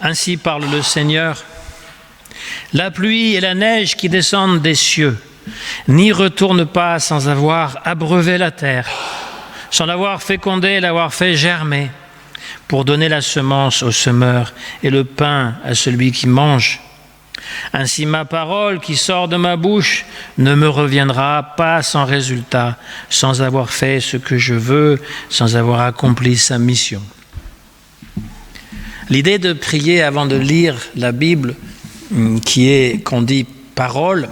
Ainsi parle le Seigneur. La pluie et la neige qui descendent des cieux n'y retournent pas sans avoir abreuvé la terre, sans l'avoir fécondée et l'avoir fait germer, pour donner la semence au semeur et le pain à celui qui mange. Ainsi ma parole qui sort de ma bouche ne me reviendra pas sans résultat, sans avoir fait ce que je veux, sans avoir accompli sa mission. L'idée de prier avant de lire la Bible, qu'on dit parole,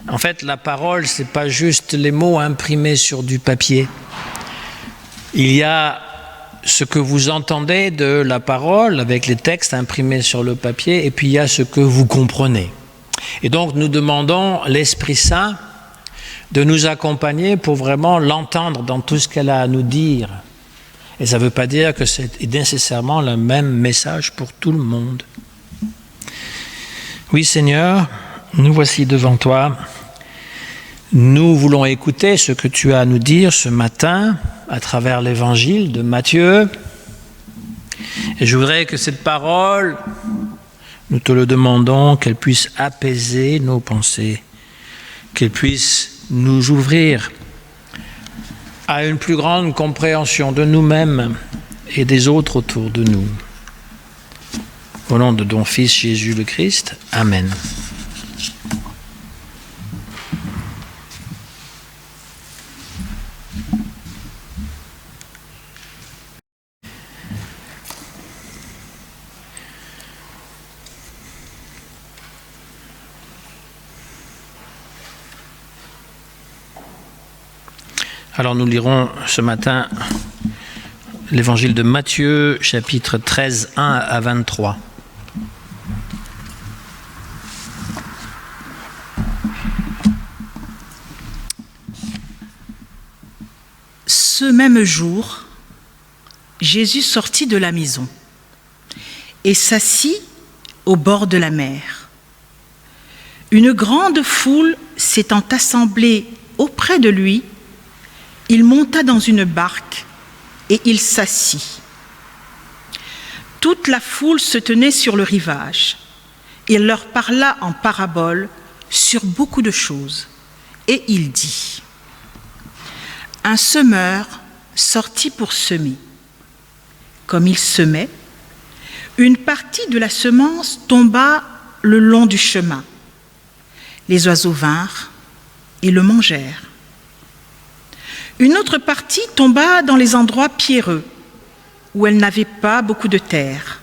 en fait la parole c'est pas juste les mots imprimés sur du papier. Il y a ce que vous entendez de la parole avec les textes imprimés sur le papier, et puis il y a ce que vous comprenez. Et donc nous demandons l'Esprit Saint de nous accompagner pour vraiment l'entendre dans tout ce qu'elle a à nous dire. Et ça ne veut pas dire que c'est nécessairement le même message pour tout le monde. Oui Seigneur, nous voici devant toi. Nous voulons écouter ce que tu as à nous dire ce matin à travers l'évangile de Matthieu. Et je voudrais que cette parole, nous te le demandons, qu'elle puisse apaiser nos pensées, qu'elle puisse nous ouvrir à une plus grande compréhension de nous-mêmes et des autres autour de nous. Au nom de ton Fils Jésus le Christ, Amen. Alors nous lirons ce matin l'évangile de Matthieu, chapitre 13, 1 à 23. Ce même jour, Jésus sortit de la maison et s'assit au bord de la mer. Une grande foule s'étant assemblée auprès de lui, il monta dans une barque et il s'assit. Toute la foule se tenait sur le rivage. Il leur parla en paraboles sur beaucoup de choses. Et il dit : un semeur sortit pour semer. Comme il semait, une partie de la semence tomba le long du chemin. Les oiseaux vinrent et le mangèrent. Une autre partie tomba dans les endroits pierreux, où elle n'avait pas beaucoup de terre.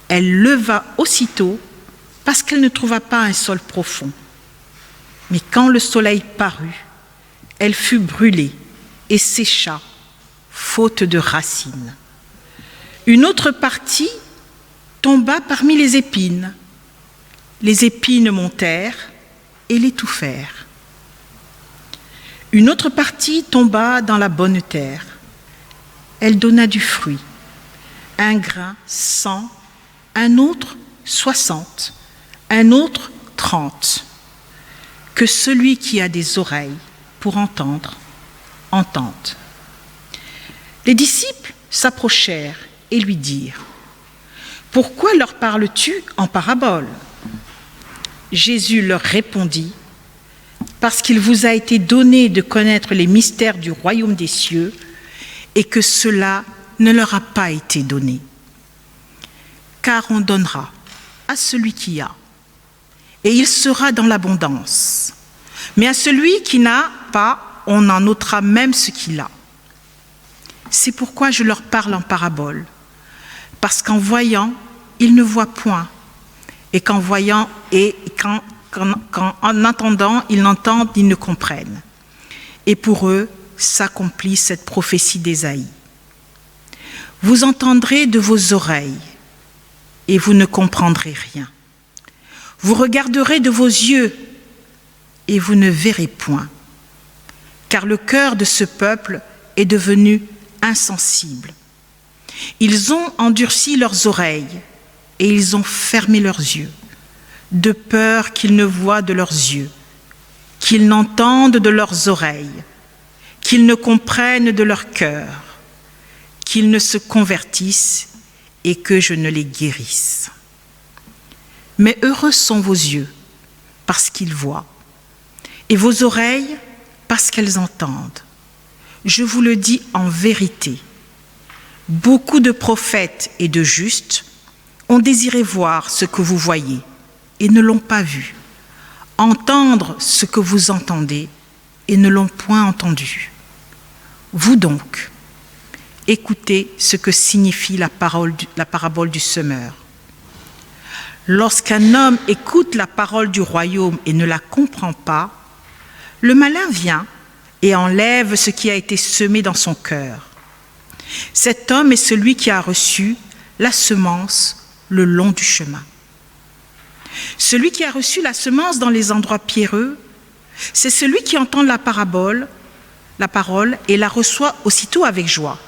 Elle leva aussitôt, parce qu'elle ne trouva pas un sol profond. Mais quand le soleil parut, elle fut brûlée et sécha, faute de racines. Une autre partie tomba parmi les épines. Les épines montèrent et l'étouffèrent. Une autre partie tomba dans la bonne terre. Elle donna du fruit, un grain 100, un autre 60, un autre 30. Que celui qui a des oreilles pour entendre, entende. Les disciples s'approchèrent et lui dirent : pourquoi leur parles-tu en paraboles ? Jésus leur répondit : parce qu'il vous a été donné de connaître les mystères du royaume des cieux et que cela ne leur a pas été donné. Car on donnera à celui qui a, et il sera dans l'abondance. Mais à celui qui n'a pas, on en ôtera même ce qu'il a. C'est pourquoi je leur parle en paraboles, parce qu'en voyant, ils ne voient point, et qu'en voyant et en entendant, ils n'entendent, ils ne comprennent. Et pour eux, s'accomplit cette prophétie d'Ésaïe. Vous entendrez de vos oreilles, et vous ne comprendrez rien. Vous regarderez de vos yeux, et vous ne verrez point. Car le cœur de ce peuple est devenu insensible. Ils ont endurci leurs oreilles, et ils ont fermé leurs yeux, de peur qu'ils ne voient de leurs yeux, qu'ils n'entendent de leurs oreilles, qu'ils ne comprennent de leur cœur, qu'ils ne se convertissent et que je ne les guérisse. Mais heureux sont vos yeux, parce qu'ils voient, et vos oreilles, parce qu'elles entendent. Je vous le dis en vérité, beaucoup de prophètes et de justes ont désiré voir ce que vous voyez et ne l'ont pas vu, entendre ce que vous entendez et ne l'ont point entendu. Vous donc, écoutez ce que signifie la parabole du semeur. Lorsqu'un homme écoute la parole du royaume et ne la comprend pas, le malin vient et enlève ce qui a été semé dans son cœur. Cet homme est celui qui a reçu la semence le long du chemin. Celui qui a reçu la semence dans les endroits pierreux, c'est celui qui entend la parole et la reçoit aussitôt avec joie.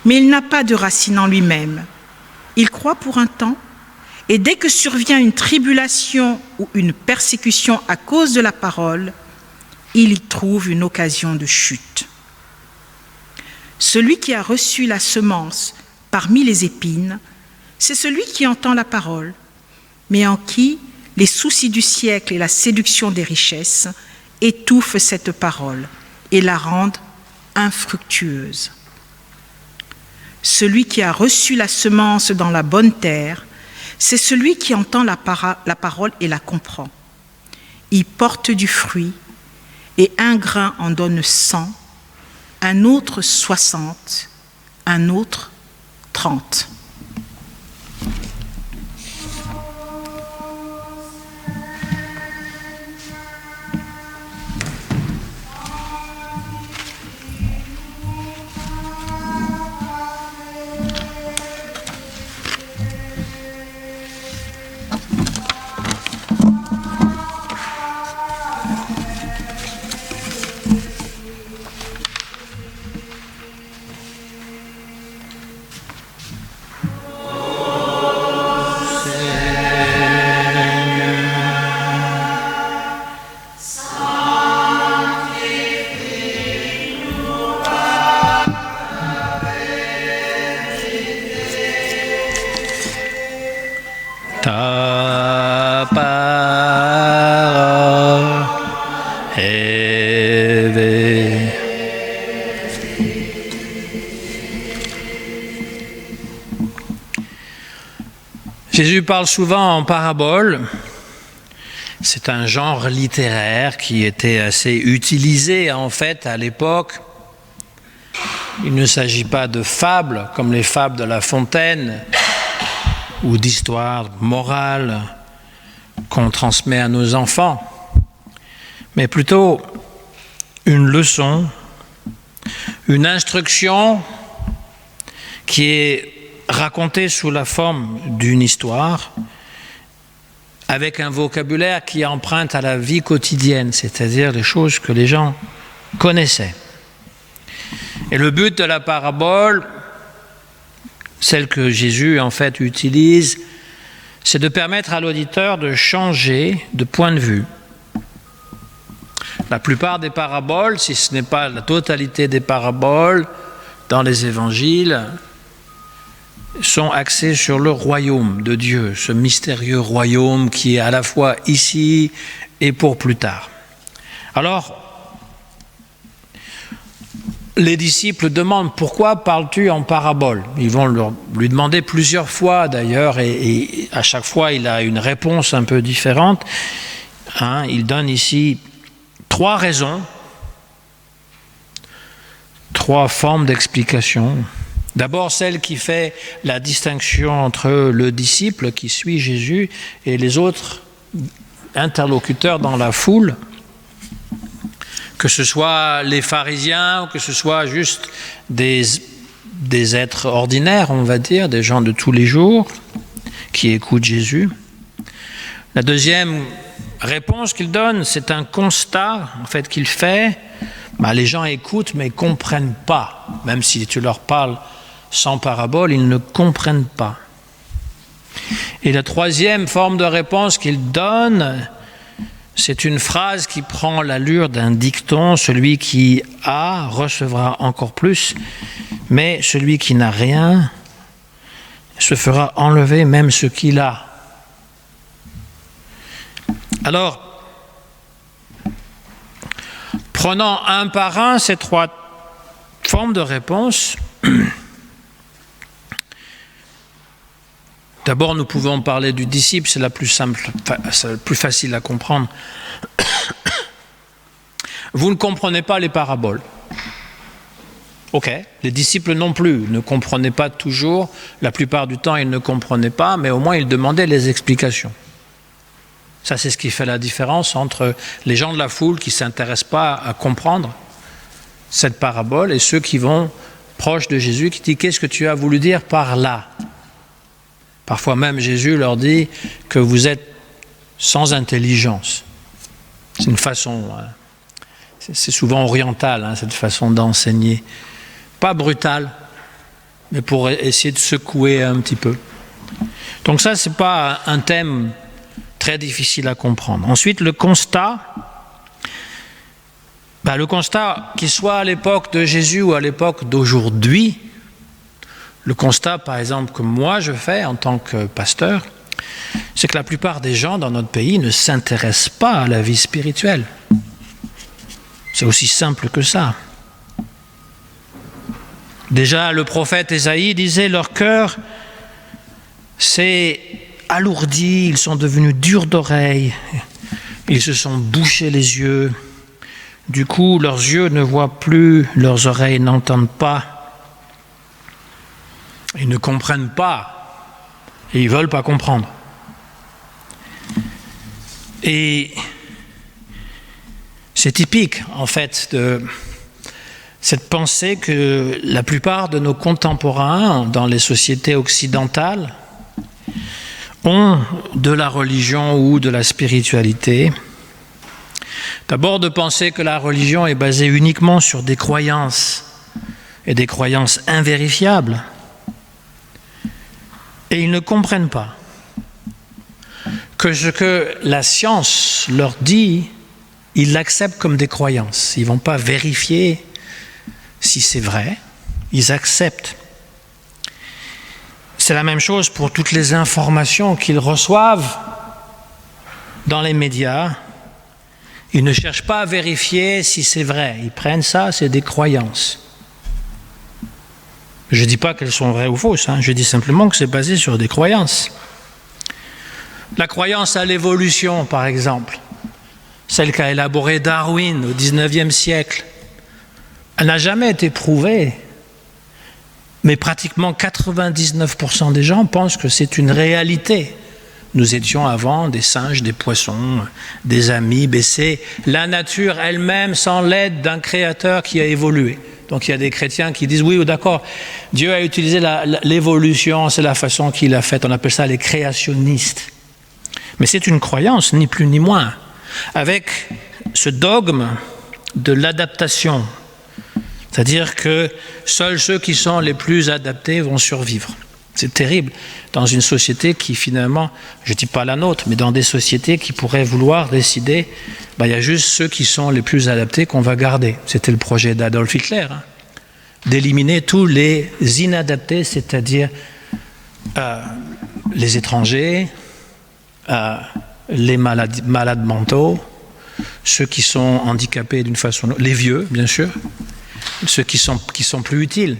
Mais il n'a pas de racine en lui-même. Il croit pour un temps, et dès que survient une tribulation ou une persécution à cause de la parole, il y trouve une occasion de chute. Celui qui a reçu la semence parmi les épines, c'est celui qui entend la parole, mais en qui les soucis du siècle et la séduction des richesses étouffent cette parole et la rendent infructueuse. Celui qui a reçu la semence dans la bonne terre, c'est celui qui entend la parole et la comprend. Il porte du fruit, et un grain en donne 100, un autre 60, un autre 30. Ta parole est vraie. Jésus parle souvent en parabole. C'est un genre littéraire qui était assez utilisé en fait à l'époque. Il ne s'agit pas de fables comme les fables de La Fontaine ou d'histoires morales qu'on transmet à nos enfants, mais plutôt une leçon, une instruction qui est racontée sous la forme d'une histoire avec un vocabulaire qui emprunte à la vie quotidienne, c'est-à-dire les choses que les gens connaissaient. Et le but de la parabole, celle que Jésus en fait utilise, c'est de permettre à l'auditeur de changer de point de vue. La plupart des paraboles, si ce n'est pas la totalité des paraboles dans les évangiles, sont axées sur le royaume de Dieu, ce mystérieux royaume qui est à la fois ici et pour plus tard. Alors, les disciples demandent « Pourquoi parles-tu en parabole ?» Ils vont lui demander plusieurs fois d'ailleurs, et à chaque fois il a une réponse un peu différente. Il donne ici 3 raisons, 3 formes d'explication. D'abord, celle qui fait la distinction entre le disciple qui suit Jésus et les autres interlocuteurs dans la foule, que ce soit les pharisiens ou que ce soit juste des êtres ordinaires, on va dire, des gens de tous les jours qui écoutent Jésus. La deuxième réponse qu'il donne, c'est un constat en fait qu'il fait. Les gens écoutent mais ne comprennent pas. Même si tu leur parles sans parabole, ils ne comprennent pas. Et la troisième forme de réponse qu'il donne, c'est une phrase qui prend l'allure d'un dicton. Celui qui a recevra encore plus, mais celui qui n'a rien se fera enlever même ce qu'il a. Alors, prenons un par un ces trois formes de réponse. D'abord, nous pouvons parler du disciple, c'est la plus simple, c'est la plus facile à comprendre. Vous ne comprenez pas les paraboles. Ok, les disciples non plus ne comprenaient pas toujours, la plupart du temps ils ne comprenaient pas, mais au moins ils demandaient les explications. Ça, c'est ce qui fait la différence entre les gens de la foule qui ne s'intéressent pas à comprendre cette parabole et ceux qui vont proches de Jésus, qui disent « Qu'est-ce que tu as voulu dire par là ?» Parfois même Jésus leur dit que vous êtes sans intelligence. C'est une façon, c'est souvent oriental, cette façon d'enseigner. Pas brutale, mais pour essayer de secouer un petit peu. Donc ça, ce n'est pas un thème très difficile à comprendre. Ensuite, le constat, qu'il soit à l'époque de Jésus ou à l'époque d'aujourd'hui, le constat, par exemple, que moi je fais en tant que pasteur, c'est que la plupart des gens dans notre pays ne s'intéressent pas à la vie spirituelle. C'est aussi simple que ça. Déjà, le prophète Ésaïe disait « Leur cœur s'est alourdi, ils sont devenus durs d'oreilles, ils se sont bouchés les yeux. Du coup, leurs yeux ne voient plus, leurs oreilles n'entendent pas. Ils ne comprennent pas et ils ne veulent pas comprendre. » Et c'est typique, en fait, de cette pensée que la plupart de nos contemporains dans les sociétés occidentales ont de la religion ou de la spiritualité. D'abord de penser que la religion est basée uniquement sur des croyances et des croyances invérifiables. Et ils ne comprennent pas que ce que la science leur dit, ils l'acceptent comme des croyances. Ils ne vont pas vérifier si c'est vrai, ils acceptent. C'est la même chose pour toutes les informations qu'ils reçoivent dans les médias. Ils ne cherchent pas à vérifier si c'est vrai. Ils prennent ça, c'est des croyances. Je ne dis pas qu'elles sont vraies ou fausses, je dis simplement que c'est basé sur des croyances. La croyance à l'évolution, par exemple, celle qu'a élaborée Darwin au XIXe siècle, elle n'a jamais été prouvée, mais pratiquement 99% des gens pensent que c'est une réalité. Nous étions avant des singes, des poissons, des amibes, et c'est la nature elle-même sans l'aide d'un créateur qui a évolué. Donc il y a des chrétiens qui disent oui, d'accord, Dieu a utilisé l'évolution, c'est la façon qu'il a faite, on appelle ça les créationnistes. Mais c'est une croyance, ni plus ni moins, avec ce dogme de l'adaptation. C'est-à-dire que seuls ceux qui sont les plus adaptés vont survivre. C'est terrible dans une société qui finalement, je ne dis pas la nôtre, mais dans des sociétés qui pourraient vouloir décider, il y a juste ceux qui sont les plus adaptés qu'on va garder. C'était le projet d'Adolf Hitler, d'éliminer tous les inadaptés, c'est-à-dire les étrangers, les malades mentaux, ceux qui sont handicapés d'une façon, les vieux, bien sûr, ceux qui sont plus utiles,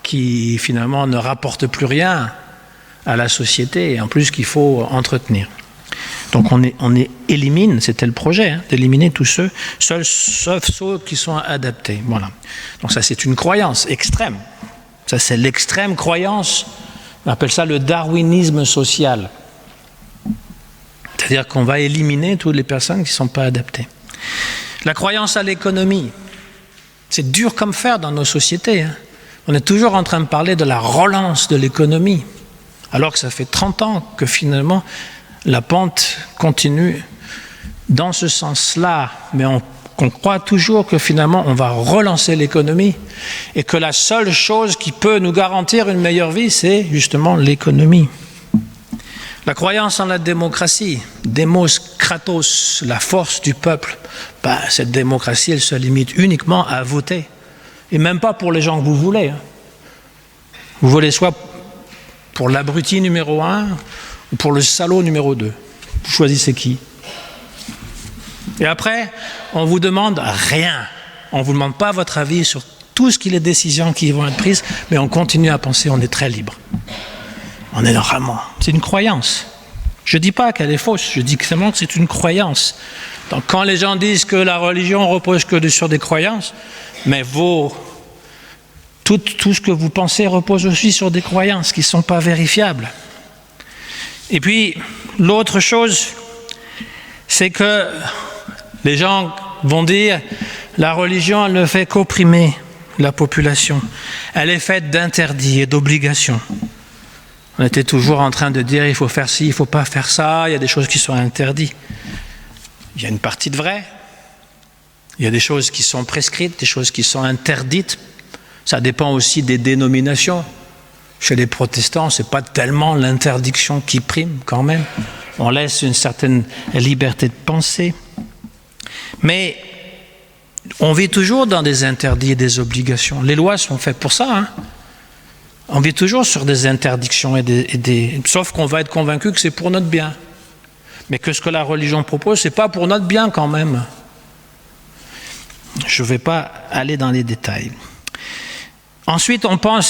qui finalement ne rapportent plus rien à la société et en plus qu'il faut entretenir. Donc on élimine, c'était le projet, d'éliminer tous ceux, sauf ceux qui sont adaptés. Voilà. Donc ça c'est une croyance extrême. Ça c'est l'extrême croyance, on appelle ça le darwinisme social. C'est-à-dire qu'on va éliminer toutes les personnes qui ne sont pas adaptées. La croyance à l'économie, c'est dur comme fer dans nos sociétés. On est toujours en train de parler de la relance de l'économie, alors que ça fait 30 ans que finalement la pente continue dans ce sens-là, mais on croit toujours que finalement on va relancer l'économie et que la seule chose qui peut nous garantir une meilleure vie, c'est justement l'économie. La croyance en la démocratie, Demos Kratos, la force du peuple, cette démocratie, elle se limite uniquement à voter. Et même pas pour les gens que vous voulez. Vous voulez soit Pour l'abruti numéro 1 ou pour le salaud numéro 2? Vous choisissez qui? Et après, on ne vous demande rien. On ne vous demande pas votre avis sur tout ce qui est les décisions qui vont être prises, mais on continue à penser, on est très libre. On est normalement. C'est une croyance. Je ne dis pas qu'elle est fausse, je dis seulement que c'est une croyance. Donc quand les gens disent que la religion repose que sur des croyances, mais tout ce que vous pensez repose aussi sur des croyances qui ne sont pas vérifiables. Et puis, l'autre chose, c'est que les gens vont dire la religion, elle ne fait qu'opprimer la population. Elle est faite d'interdits et d'obligations. On était toujours en train de dire il faut faire ci, il ne faut pas faire ça, il y a des choses qui sont interdites. Il y a une partie de vrai. Il y a des choses qui sont prescrites, des choses qui sont interdites. Ça dépend aussi des dénominations. Chez les protestants, ce n'est pas tellement l'interdiction qui prime quand même. On laisse une certaine liberté de penser. Mais on vit toujours dans des interdits et des obligations. Les lois sont faites pour ça. Hein. On vit toujours sur des interdictions sauf qu'on va être convaincu que c'est pour notre bien. Mais que ce que la religion propose, ce n'est pas pour notre bien quand même. Je ne vais pas aller dans les détails. Ensuite,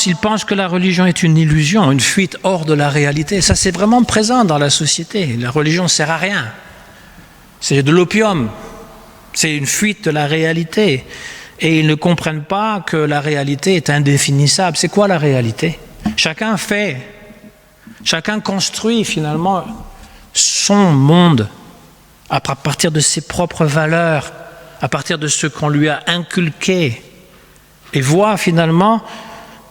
ils pensent que la religion est une illusion, une fuite hors de la réalité. Ça, c'est vraiment présent dans la société. La religion ne sert à rien. C'est de l'opium. C'est une fuite de la réalité. Et ils ne comprennent pas que la réalité est indéfinissable. C'est quoi la réalité? Chacun construit finalement son monde à partir de ses propres valeurs, à partir de ce qu'on lui a inculqué, et voit finalement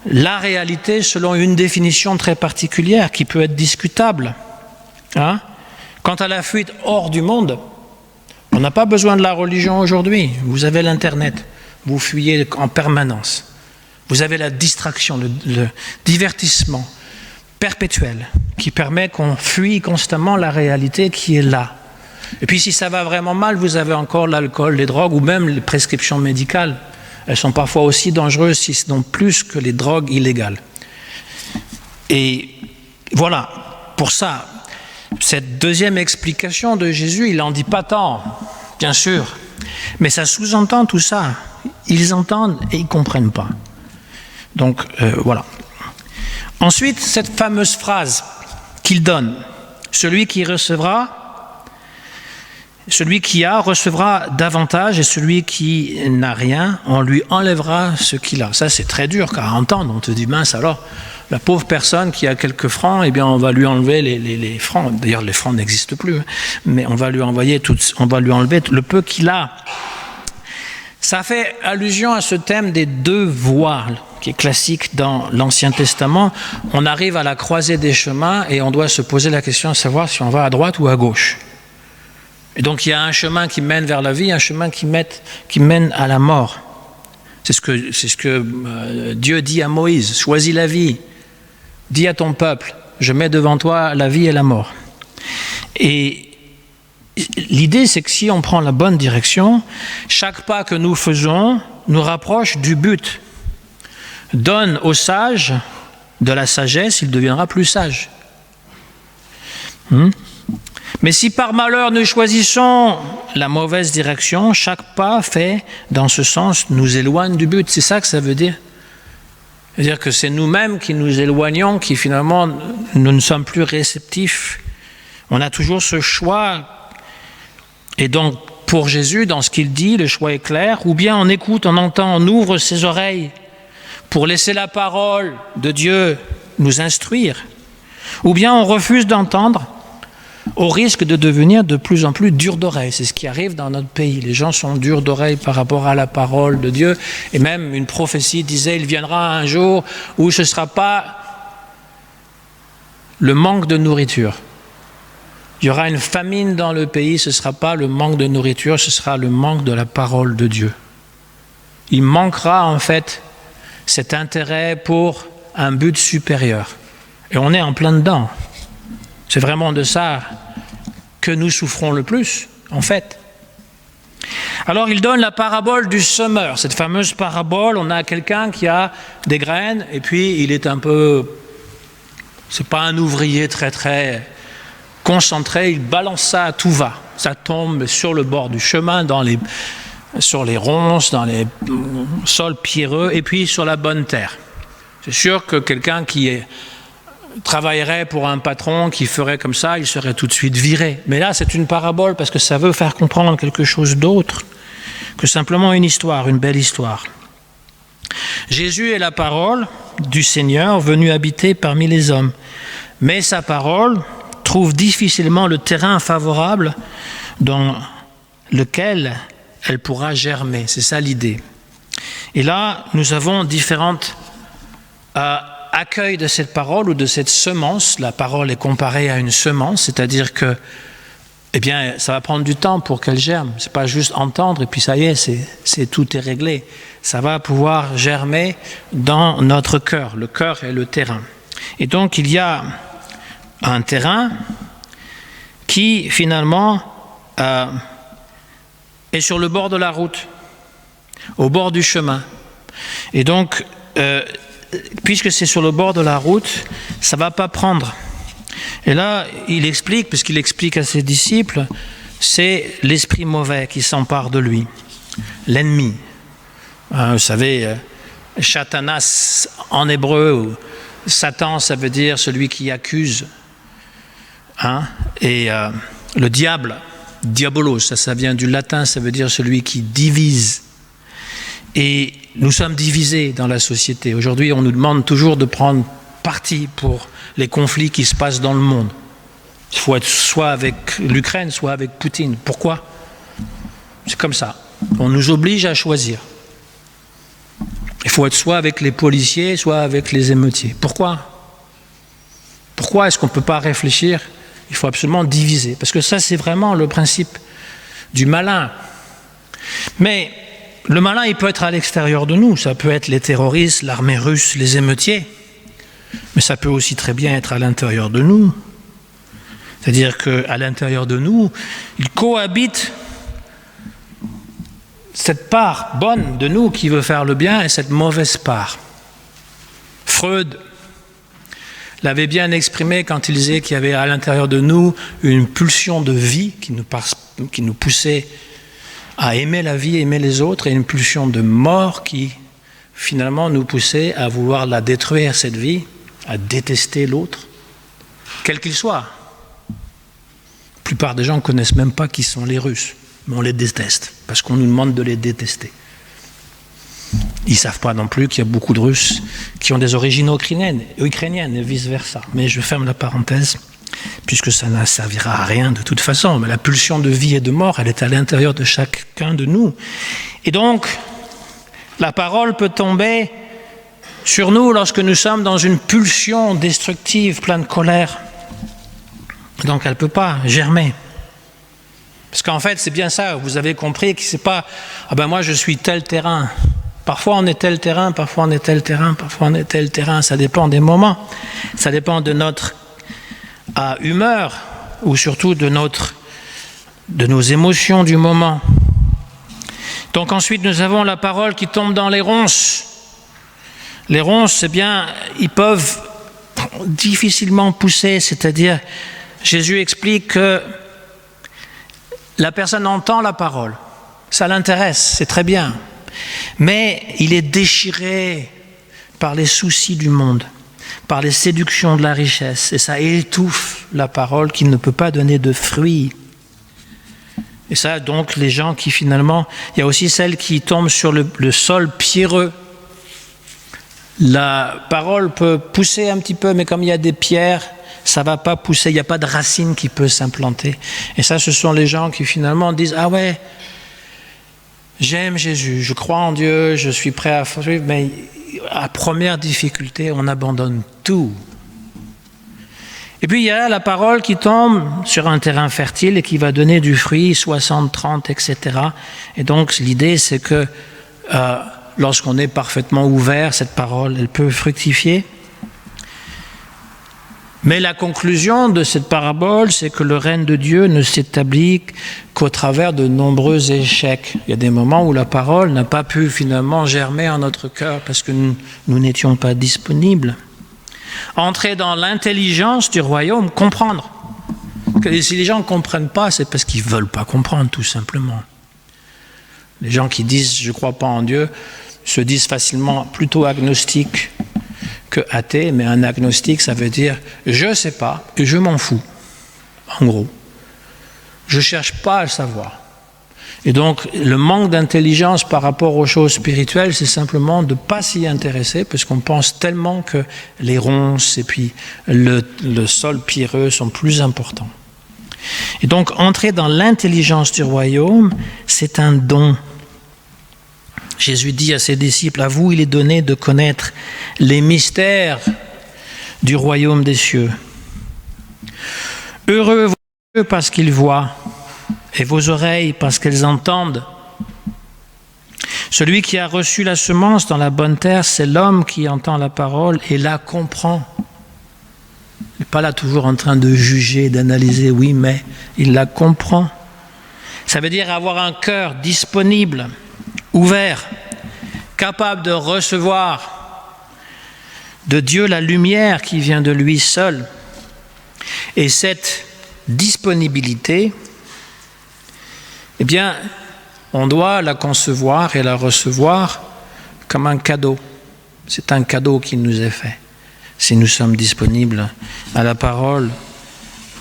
la réalité selon une définition très particulière qui peut être discutable. Hein? Quant à la fuite hors du monde, on n'a pas besoin de la religion aujourd'hui. Vous avez l'Internet, vous fuyez en permanence. Vous avez la distraction, le divertissement perpétuel qui permet qu'on fuit constamment la réalité qui est là. Et puis si ça va vraiment mal, vous avez encore l'alcool, les drogues ou même les prescriptions médicales. Elles sont parfois aussi dangereuses, sinon plus que les drogues illégales. Et voilà, pour ça, cette deuxième explication de Jésus, il n'en dit pas tant, bien sûr, mais ça sous-entend tout ça. Ils entendent et ils ne comprennent pas. Donc, voilà. Ensuite, cette fameuse phrase qu'il donne, celui qui a recevra davantage et celui qui n'a rien, on lui enlèvera ce qu'il a. Ça, c'est très dur à entendre. On te dit, mince alors, la pauvre personne qui a quelques francs, eh bien, on va lui enlever les francs. D'ailleurs, les francs n'existent plus, hein, mais on va lui enlever le peu qu'il a. Ça fait allusion à ce thème des deux voies, qui est classique dans l'Ancien Testament. On arrive à la croisée des chemins et on doit se poser la question de savoir si on va à droite ou à gauche. Et donc il y a un chemin qui mène vers la vie, un chemin qui mène à la mort. C'est ce que Dieu dit à Moïse, choisis la vie, dis à ton peuple, je mets devant toi la vie et la mort. Et l'idée c'est que si on prend la bonne direction, chaque pas que nous faisons nous rapproche du but. Donne au sage de la sagesse, il deviendra plus sage. Mais si par malheur nous choisissons la mauvaise direction, chaque pas fait dans ce sens nous éloigne du but. C'est ça que ça veut dire. C'est-à-dire que c'est nous-mêmes qui nous éloignons, qui finalement nous ne sommes plus réceptifs. On a toujours ce choix. Et donc pour Jésus, dans ce qu'il dit, le choix est clair. Ou bien on écoute, on entend, on ouvre ses oreilles pour laisser la parole de Dieu nous instruire. Ou bien on refuse d'entendre, au risque de devenir de plus en plus dur d'oreille. C'est ce qui arrive dans notre pays. Les gens sont durs d'oreille par rapport à la parole de Dieu. Et même une prophétie disait, il viendra un jour où ce ne sera pas le manque de nourriture. Il y aura une famine dans le pays, ce ne sera pas le manque de nourriture, ce sera le manque de la parole de Dieu. Il manquera en fait cet intérêt pour un but supérieur. Et on est en plein dedans. C'est vraiment de ça que nous souffrons le plus, en fait. Alors, il donne la parabole du semeur. Cette fameuse parabole, on a quelqu'un qui a des graines, et puis il est un peu C'est pas un ouvrier très concentré, il balance ça à tout va. Ça tombe sur le bord du chemin, sur les ronces, dans les sols pierreux, et puis sur la bonne terre. C'est sûr que quelqu'un qui travaillerait pour un patron qui ferait comme ça, il serait tout de suite viré. Mais là, c'est une parabole parce que ça veut faire comprendre quelque chose d'autre que simplement une histoire, une belle histoire. Jésus est la parole du Seigneur venu habiter parmi les hommes. Mais sa parole trouve difficilement le terrain favorable dans lequel elle pourra germer. C'est ça l'idée. Et là, nous avons différentes accueils de cette parole ou de cette semence. La parole est comparée à une semence, c'est-à-dire que ça va prendre du temps pour qu'elle germe. Ce n'est pas juste entendre et puis ça y est, tout est réglé. Ça va pouvoir germer dans notre cœur. Le cœur est le terrain. Et donc, il y a un terrain qui, finalement, est sur le bord de la route, au bord du chemin. Et donc, puisque c'est sur le bord de la route, ça ne va pas prendre. Et là, il explique, puisqu'il explique à ses disciples, c'est l'esprit mauvais qui s'empare de lui, l'ennemi. Vous savez, Satanas en hébreu, Satan, ça veut dire celui qui accuse. Et le diable, diabolos, ça vient du latin, ça veut dire celui qui divise. Et nous sommes divisés dans la société. Aujourd'hui, on nous demande toujours de prendre parti pour les conflits qui se passent dans le monde. Il faut être soit avec l'Ukraine, soit avec Poutine. Pourquoi ? C'est comme ça. On nous oblige à choisir. Il faut être soit avec les policiers, soit avec les émeutiers. Pourquoi ? Pourquoi est-ce qu'on ne peut pas réfléchir ? Il faut absolument diviser. Parce que ça, c'est vraiment le principe du malin. Mais le malin, il peut être à l'extérieur de nous. Ça peut être les terroristes, l'armée russe, les émeutiers. Mais ça peut aussi très bien être à l'intérieur de nous. C'est-à-dire qu'à l'intérieur de nous, il cohabite cette part bonne de nous qui veut faire le bien et cette mauvaise part. Freud l'avait bien exprimé quand il disait qu'il y avait à l'intérieur de nous une pulsion de vie qui nous poussait à aimer la vie, aimer les autres, et une pulsion de mort qui finalement nous poussait à vouloir la détruire, cette vie, à détester l'autre, quel qu'il soit. La plupart des gens ne connaissent même pas qui sont les Russes, mais on les déteste, parce qu'on nous demande de les détester. Ils ne savent pas non plus qu'il y a beaucoup de Russes qui ont des origines ukrainiennes et vice-versa. Mais je ferme la parenthèse, puisque ça ne servira à rien de toute façon. Mais la pulsion de vie et de mort, elle est à l'intérieur de chacun de nous. Et donc, la parole peut tomber sur nous lorsque nous sommes dans une pulsion destructive, pleine de colère. Donc elle ne peut pas germer. Parce qu'en fait, c'est bien ça, vous avez compris que c'est pas « Ah ben moi je suis tel terrain ». Parfois on est tel terrain, parfois on est tel terrain, parfois on est tel terrain. Ça dépend des moments. Ça dépend de notre humeur ou surtout de nos émotions du moment. Donc ensuite, nous avons la parole qui tombe dans les ronces. Les ronces, eh bien, ils peuvent difficilement pousser, c'est-à-dire, Jésus explique que la personne entend la parole, ça l'intéresse, c'est très bien, mais il est déchiré par les soucis du monde, par les séductions de la richesse, et ça étouffe la parole qui ne peut pas donner de fruits. Et ça, donc, les gens qui finalement... Il y a aussi celles qui tombent sur le sol pierreux. La parole peut pousser un petit peu, mais comme il y a des pierres, ça ne va pas pousser, il n'y a pas de racine qui peut s'implanter. Et ça, ce sont les gens qui finalement disent « Ah ouais, j'aime Jésus, je crois en Dieu, je suis prêt à suivre, mais à première difficulté, on abandonne tout. » Et puis il y a la parole qui tombe sur un terrain fertile et qui va donner du fruit, 60, 30, etc. Et donc l'idée c'est que lorsqu'on est parfaitement ouvert, cette parole, elle peut fructifier. Mais la conclusion de cette parabole, c'est que le règne de Dieu ne s'établit qu'au travers de nombreux échecs. Il y a des moments où la parole n'a pas pu finalement germer en notre cœur parce que nous n'étions pas disponibles. Entrer dans l'intelligence du royaume, comprendre. Que si les gens ne comprennent pas, c'est parce qu'ils ne veulent pas comprendre, tout simplement. Les gens qui disent « je ne crois pas en Dieu » se disent facilement plutôt agnostiques que athées, mais un agnostique, ça veut dire « je ne sais pas et je m'en fous », en gros. Je ne cherche pas à le savoir. Et donc, le manque d'intelligence par rapport aux choses spirituelles, c'est simplement de ne pas s'y intéresser, parce qu'on pense tellement que les ronces et puis le sol pierreux sont plus importants. Et donc, entrer dans l'intelligence du royaume, c'est un don. Jésus dit à ses disciples, à vous il est donné de connaître les mystères du royaume des cieux. Heureux vos yeux parce qu'ils voient, et vos oreilles parce qu'elles entendent. Celui qui a reçu la semence dans la bonne terre, c'est l'homme qui entend la parole et la comprend. Il n'est pas là toujours en train de juger, d'analyser, oui, mais il la comprend. Ça veut dire avoir un cœur disponible, ouvert, capable de recevoir de Dieu la lumière qui vient de lui seul. Et cette disponibilité, eh bien, on doit la concevoir et la recevoir comme un cadeau. C'est un cadeau qui nous est fait. Si nous sommes disponibles à la parole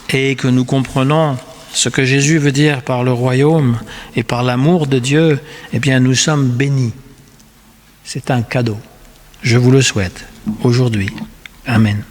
et que nous comprenons ce que Jésus veut dire par le royaume et par l'amour de Dieu, eh bien, nous sommes bénis. C'est un cadeau. Je vous le souhaite aujourd'hui. Amen.